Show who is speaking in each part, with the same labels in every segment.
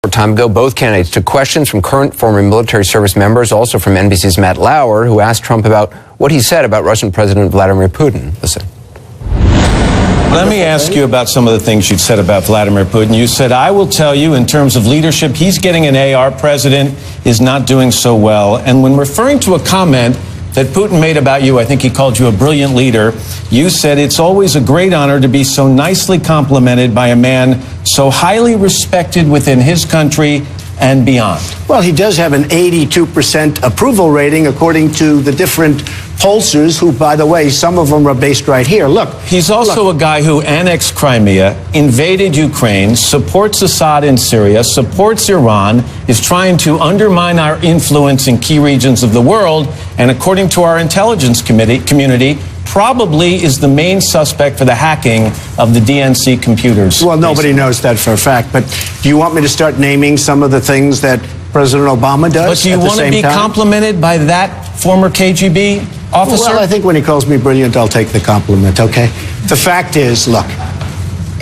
Speaker 1: time ago, both candidates took questions from current former military service members, also from NBC's Matt Lauer, who asked Trump about what he said about Russian President Vladimir Putin. Listen.
Speaker 2: Let me ask you about some of the things you've said about Vladimir Putin. You said, I will tell you, in terms of leadership, he's getting an A. Our president is not doing so well. And when referring to a comment that Putin made about you, I think he called you a brilliant leader, you said it's always a great honor to be so nicely complimented by a man so highly respected within his country and beyond.
Speaker 3: Well, he does have an 82% approval rating, according to the different pollsters, who, by the way, some of them are based right here. Look.
Speaker 2: He's also a guy who annexed Crimea, invaded Ukraine, supports Assad in Syria, supports Iran, is trying to undermine our influence in key regions of the world, and according to our intelligence community, probably is the main suspect for the hacking of the DNC computers.
Speaker 3: Well, nobody knows that for a fact, but do you want me to start naming some of the things that President Obama does?
Speaker 2: But do you want to be complimented by that former KGB officer?
Speaker 3: Well, I think when he calls me brilliant, I'll take the compliment, okay? The fact is, look,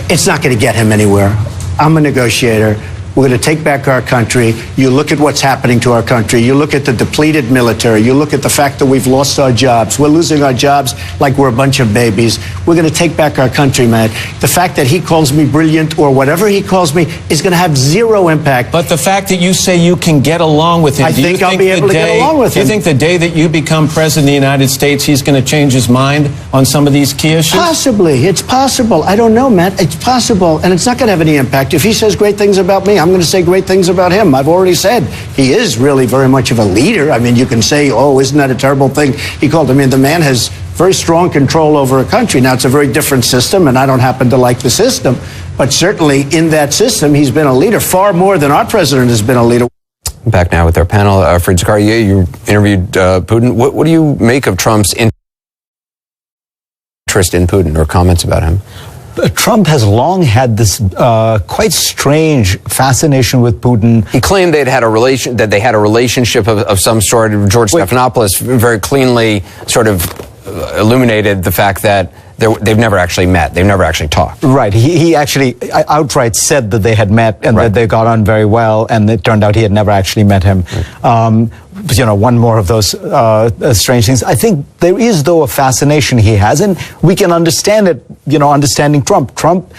Speaker 3: it's not going to get him anywhere. I'm a negotiator. We're going to take back our country. You look at what's happening to our country. You look at the depleted military. You look at the fact that we've lost our jobs. We're losing our jobs like we're a bunch of babies. We're going to take back our country, man. The fact that he calls me brilliant or whatever he calls me is going to have zero impact.
Speaker 2: But the fact that you say you can get along with him,
Speaker 3: I think I'll be able to get along with him.
Speaker 2: Do you think the day that you become president of the United States, he's going to change his mind on some of these key issues?
Speaker 3: Possibly. It's possible. I don't know, Matt. It's possible. And it's not going to have any impact. If he says great things about me, I'm going to say great things about him. I've already said he is really very much of a leader. I mean, you can say, oh, isn't that a terrible thing? He called him in. The man has very strong control over a country. Now, it's a very different system, and I don't happen to like the system. But certainly in that system, he's been a leader far more than our president has been a leader.
Speaker 1: Back now with our panel. Fred Zakari, you interviewed Putin. What do you make of Trump's interest in Putin or comments about him?
Speaker 4: Trump has long had this quite strange fascination with Putin.
Speaker 1: He claimed they had a relationship of some sort. George Stephanopoulos very cleanly sort of illuminated the fact that they've never actually met. They've never actually talked.
Speaker 4: Right. He actually outright said that they had met and that they got on very well, and it turned out he had never actually met him. Right. One more of those strange things. I think there is, though, a fascination he has, and we can understand it, understanding Trump. Trump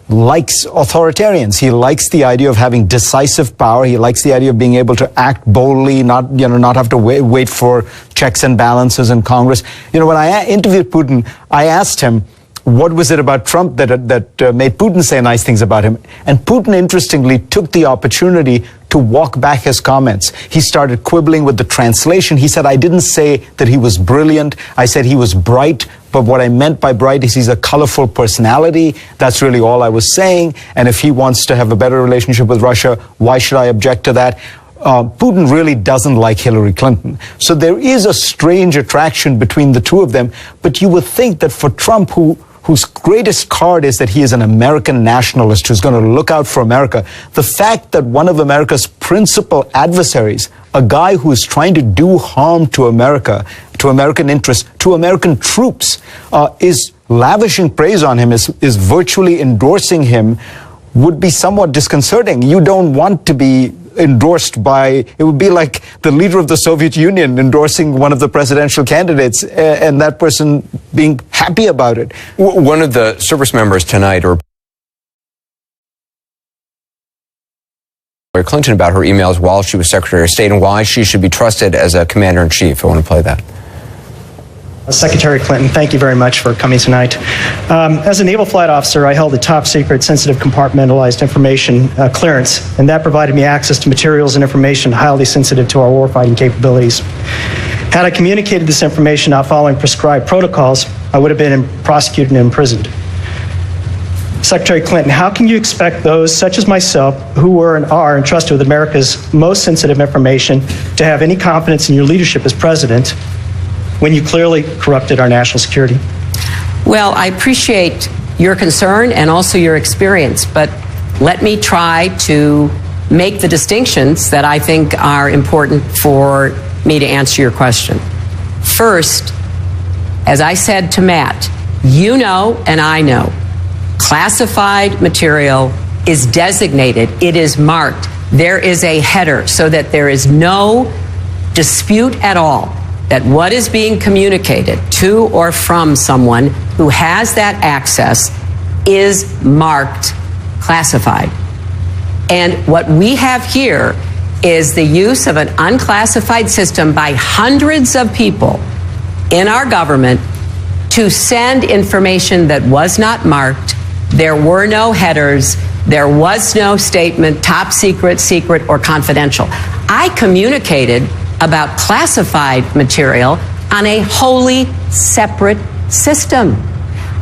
Speaker 4: likes authoritarians. He likes the idea of having decisive power. He likes the idea of being able to act boldly, not have to wait for checks and balances in Congress. When I interviewed Putin, I asked him, what was it about Trump that made Putin say nice things about him? And Putin, interestingly, took the opportunity to walk back his comments. He started quibbling with the translation. He said, I didn't say that he was brilliant. I said he was bright. But what I meant by bright is he's a colorful personality. That's really all I was saying. And if he wants to have a better relationship with Russia, why should I object to that? Putin really doesn't like Hillary Clinton. So there is a strange attraction between the two of them. But you would think that for Trump, whose greatest card is that he is an American nationalist who's going to look out for America, the fact that one of America's principal adversaries, a guy who is trying to do harm to America, to American interests, to American troops, is lavishing praise on him, is virtually endorsing him, would be somewhat disconcerting. You don't want to be endorsed by, it would be like the leader of the Soviet Union endorsing one of the presidential candidates and that person being happy about it.
Speaker 1: One of the service members tonight, or Clinton, about her emails while she was Secretary of State and why she should be trusted as a commander-in-chief. I want to play that.
Speaker 5: Secretary Clinton, thank you very much for coming tonight. As a naval flight officer, I held a top secret sensitive compartmentalized information clearance, and that provided me access to materials and information highly sensitive to our warfighting capabilities. Had I communicated this information not following prescribed protocols, I would have been prosecuted and imprisoned. Secretary Clinton, how can you expect those such as myself, who were and are entrusted with America's most sensitive information, to have any confidence in your leadership as president when you clearly corrupted our national security?
Speaker 6: Well, I appreciate your concern and also your experience, but let me try to make the distinctions that I think are important for me to answer your question. First, as I said to Matt, you know and I know, classified material is designated, it is marked there is a header so that there is no dispute at all that what is being communicated to or from someone who has that access is marked classified. And what we have here is the use of an unclassified system by hundreds of people in our government to send information that was not marked. There were no headers. There was no statement, top secret, secret, or confidential. I communicated about classified material on a wholly separate system.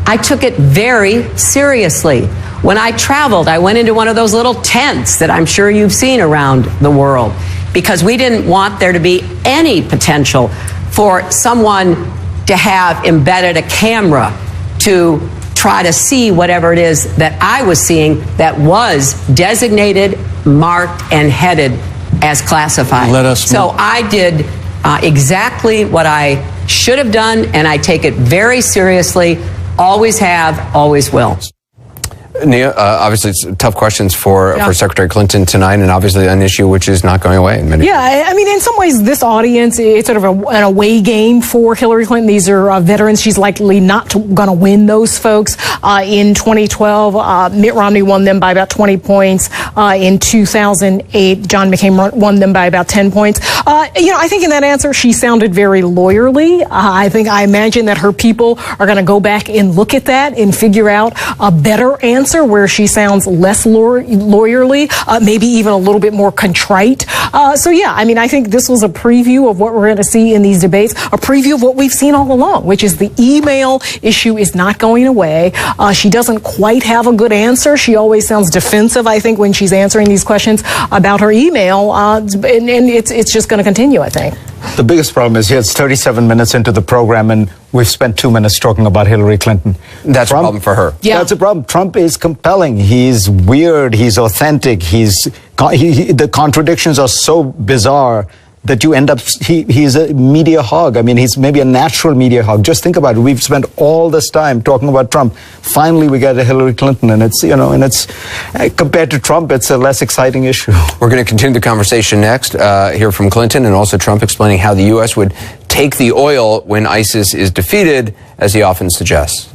Speaker 6: I took it very seriously. When I traveled, I went into one of those little tents that I'm sure you've seen around the world, because we didn't want there to be any potential for someone to have embedded a camera to try to see whatever it is that I was seeing that was designated, marked, and headed as classified. So I did exactly what I should have done, and I take it very seriously. Always have, always will.
Speaker 1: Nia, obviously it's tough questions for Secretary Clinton tonight, and obviously an issue which is not going away in many ways.
Speaker 7: I mean, in some ways, this audience, it's sort of an away game for Hillary Clinton. These are veterans. She's likely not going to win those folks. In 2012, Mitt Romney won them by about 20 points. In 2008, John McCain won them by about 10 points. I think in that answer, she sounded very lawyerly. I imagine that her people are going to go back and look at that and figure out a better answer where she sounds less lawyerly, maybe even a little bit more contrite. I think this was a preview of what we're going to see in these debates, a preview of what we've seen all along, which is the email issue is not going away. She doesn't quite have a good answer. She always sounds defensive, I think, when she's answering these questions about her email, and it's just going to continue, I think.
Speaker 4: The biggest problem is it's 37 minutes into the program, and we've spent 2 minutes talking about Hillary Clinton.
Speaker 1: That's Trump, a problem for her.
Speaker 7: Yeah.
Speaker 4: That's a problem. Trump is compelling. He's weird. He's authentic. The contradictions are so bizarre that you end up, he's a media hog. I mean, he's maybe a natural media hog. Just think about it. We've spent all this time talking about Trump. Finally, we get to Hillary Clinton, and it's compared to Trump, it's a less exciting issue.
Speaker 1: We're going to continue the conversation next, hear from Clinton and also Trump explaining how the U.S. would take the oil when ISIS is defeated, as he often suggests.